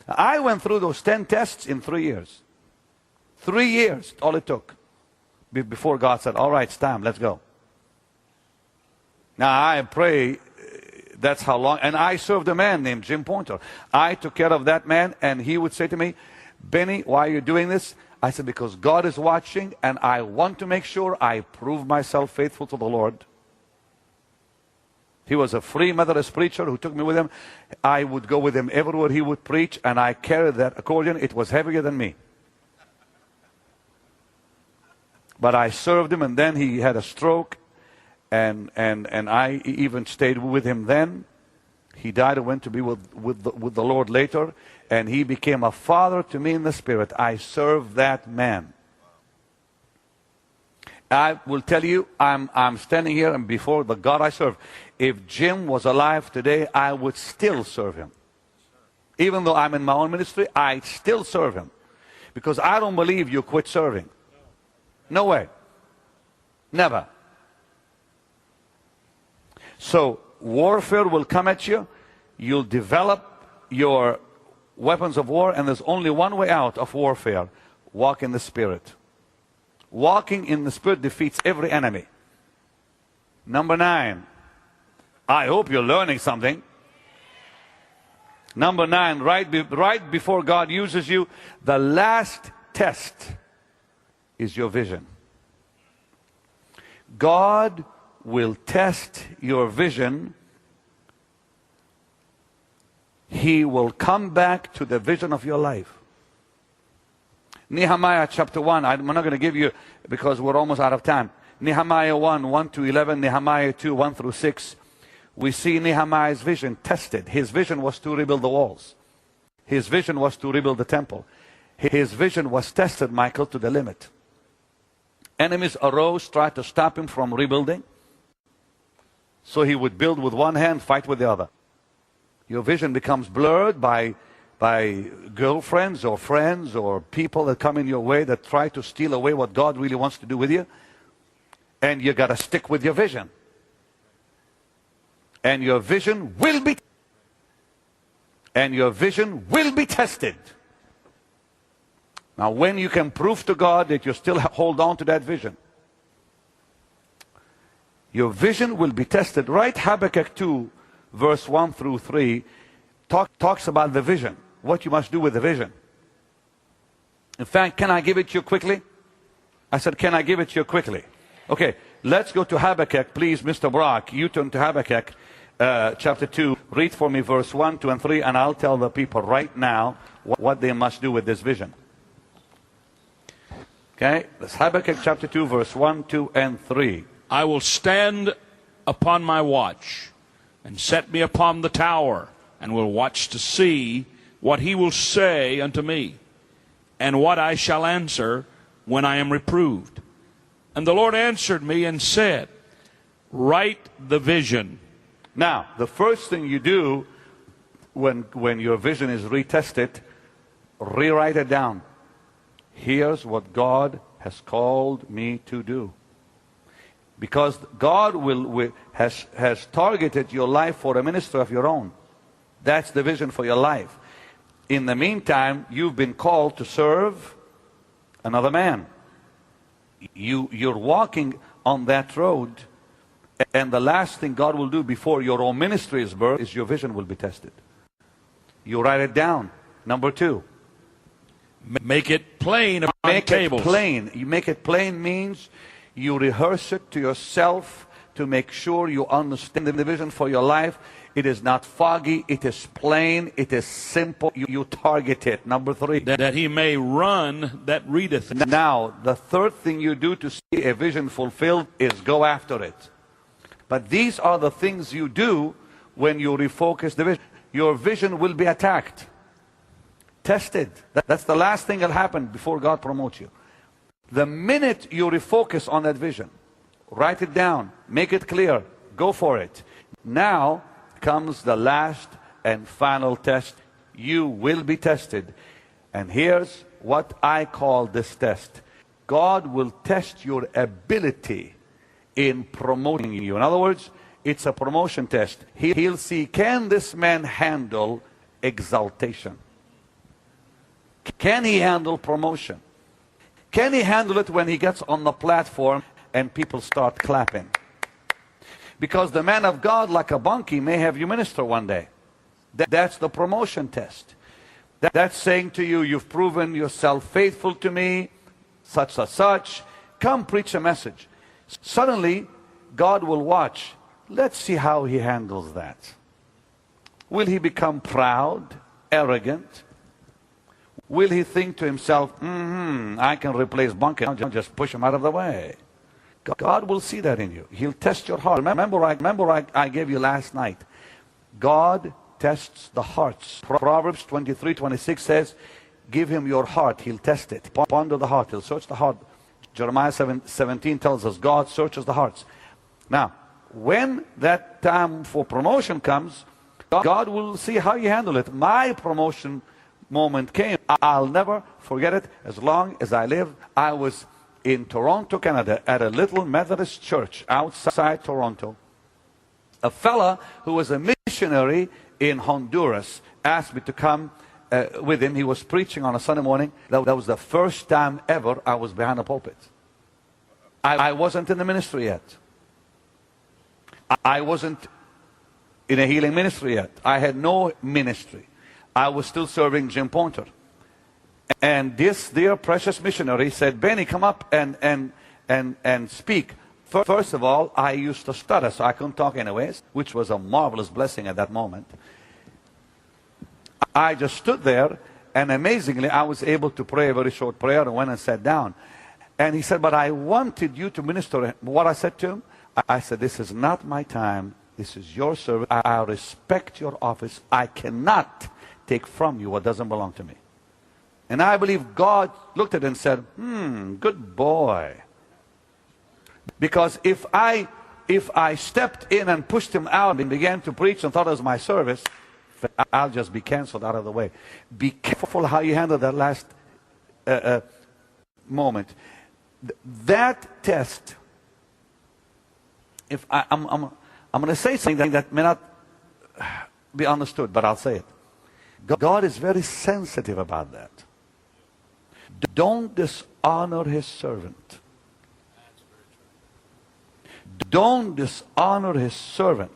I went through those 10 tests in 3 years. 3 years, all it took. Before God said, all right, it's time, let's go. Now I pray, that's how long, and I served a man named Jim Pointer. I took care of that man, and he would say to me, Benny, why are you doing this? I said, because God is watching, and I want to make sure I prove myself faithful to the Lord. He was a free Methodist preacher who took me with him. I would go with him everywhere he would preach, and I carried that accordion. It was heavier than me. But I served him, and then he had a stroke, and I even stayed with him then. He died and went to be with the Lord later, and he became a father to me in the Spirit. I served that man. I will tell you, I'm standing here and before the God I serve. If Jim was alive today, I would still serve him. Even though I'm in my own ministry, I still serve him. Because I don't believe you quit serving. No way. Never. So warfare will come at you. You'll develop your weapons of war, and there's only one way out of warfare. Walk in the Spirit. Walking in the Spirit defeats every enemy. Number 9. I hope you're learning something. Number 9, right before God uses you, the last test is your vision. God will test your vision. He will come back to the vision of your life. Nehemiah chapter 1, I'm not going to give you because we're almost out of time. Nehemiah 1, 1 to 11, Nehemiah 2, 1 through 6. We see Nehemiah's vision tested. His vision was to rebuild the walls. His vision was to rebuild the temple. His vision was tested, Michael, to the limit. Enemies arose, tried to stop him from rebuilding. So he would build with one hand, fight with the other. Your vision becomes blurred by girlfriends or friends or people that come in your way that try to steal away what God really wants to do with you. And you got to stick with your vision. And your vision will be tested. Now, when you can prove to God that you still hold on to that vision, your vision will be tested. Right? Habakkuk 2, verse 1 through 3, talks about the vision, what you must do with the vision. In fact, can I give it to you quickly? I said, can I give it to you quickly? Okay, let's go to Habakkuk, please, Mr. Brock. You turn to Habakkuk chapter 2. Read for me verse 1, 2, and 3, and I'll tell the people right now what they must do with this vision. Okay, that's Habakkuk chapter 2, verse 1, 2, and 3. I will stand upon my watch and set me upon the tower, and will watch to see what he will say unto me, and what I shall answer when I am reproved. And the Lord answered me and said, write the vision. Now, the first thing you do when your vision is retested, rewrite it down. Here's what God has called me to do. Because God has targeted your life for a ministry of your own. That's the vision for your life. In the meantime, you've been called to serve another man. You're walking on that road, and the last thing God will do before your own ministry is birthed is your vision will be tested. You write it down. Number 2. Make it plain upon tables. Make it plain. You make it plain means you rehearse it to yourself to make sure you understand the vision for your life. It is not foggy. It is plain. It is simple. You target it. Number 3. That he may run that readeth. Now, the third thing you do to see a vision fulfilled is go after it. But these are the things you do when you refocus the vision. Your vision will be attacked. Tested. That's the last thing that will happen before God promotes you. The minute you refocus on that vision, write it down, make it clear, go for it. Now comes the last and final test. You will be tested. And here's what I call this test. God will test your ability in promoting you. In other words, it's a promotion test. He'll see, can this man handle exaltation? Can he handle promotion? Can he handle it when he gets on the platform and people start clapping? Because the man of God, like a bunkie, may have you minister one day. That's the promotion test. That's saying to you, you've proven yourself faithful to me, such and such. Come preach a message. Suddenly, God will watch. Let's see how he handles that. Will he become proud, arrogant? Will he think to himself, I can replace bunkie, I'll just push him out of the way? God will see that in you. He'll test your heart. Remember I gave you last night. God tests the hearts. Proverbs 23:26 says, give him your heart, he'll test it. Ponder the heart, he'll search the heart. Jeremiah 17 tells us God searches the hearts. Now, when that time for promotion comes, God will see how you handle it. My promotion moment came. I'll never forget it as long as I live. I was in Toronto, Canada, at a little Methodist church outside Toronto. A fella who was a missionary in Honduras asked me to come with him. He was preaching on a Sunday morning. That was the first time ever I was behind a pulpit. I wasn't in the ministry yet. I wasn't in a healing ministry yet. I had no ministry. I was still serving Jim Pointer. And this dear precious missionary said, Benny, come up and speak. First of all, I used to stutter, so I couldn't talk anyways, which was a marvelous blessing at that moment. I just stood there, and amazingly, I was able to pray a very short prayer and went and sat down. And he said, but I wanted you to minister. What I said to him, I said, this is not my time. This is your service. I respect your office. I cannot take from you what doesn't belong to me. And I believe God looked at it and said, good boy. Because if I stepped in and pushed him out and began to preach and thought it was my service, I'll just be canceled out of the way. Be careful how you handle that last moment. That test, if I'm going to say something that may not be understood, but I'll say it. God is very sensitive about that. Don't dishonor his servant. Don't dishonor his servant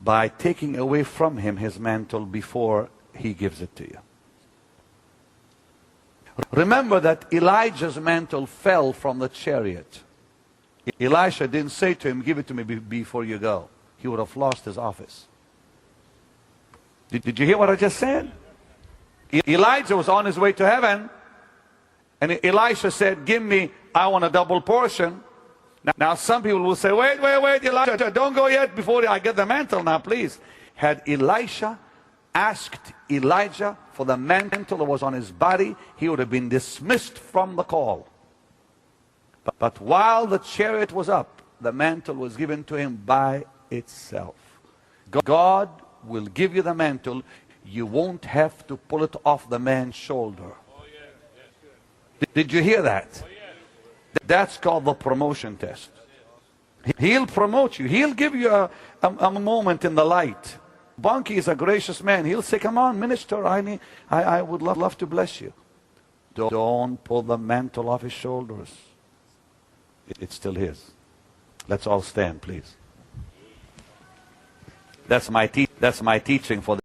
by taking away from him his mantle before he gives it to you. Remember that Elijah's mantle fell from the chariot. Elisha didn't say to him, give it to me before you go. He would have lost his office. Did you hear what I just said? Elijah was on his way to heaven, and Elisha said, give me, I want a double portion. Now some people will say, wait, Elijah, don't go yet before I get the mantle now, please. Had Elisha asked Elijah for the mantle that was on his body, he would have been dismissed from the call. But while the chariot was up, the mantle was given to him by itself. God will give you the mantle. You won't have to pull it off the man's shoulder. Did you hear that? That's called the promotion test. He'll promote you. He'll give you a moment in the light. Bunkie is a gracious man. He'll say, come on, minister, I would love to bless you. Don't pull the mantle off his shoulders. It's still his. Let's all stand, please. That's my teaching for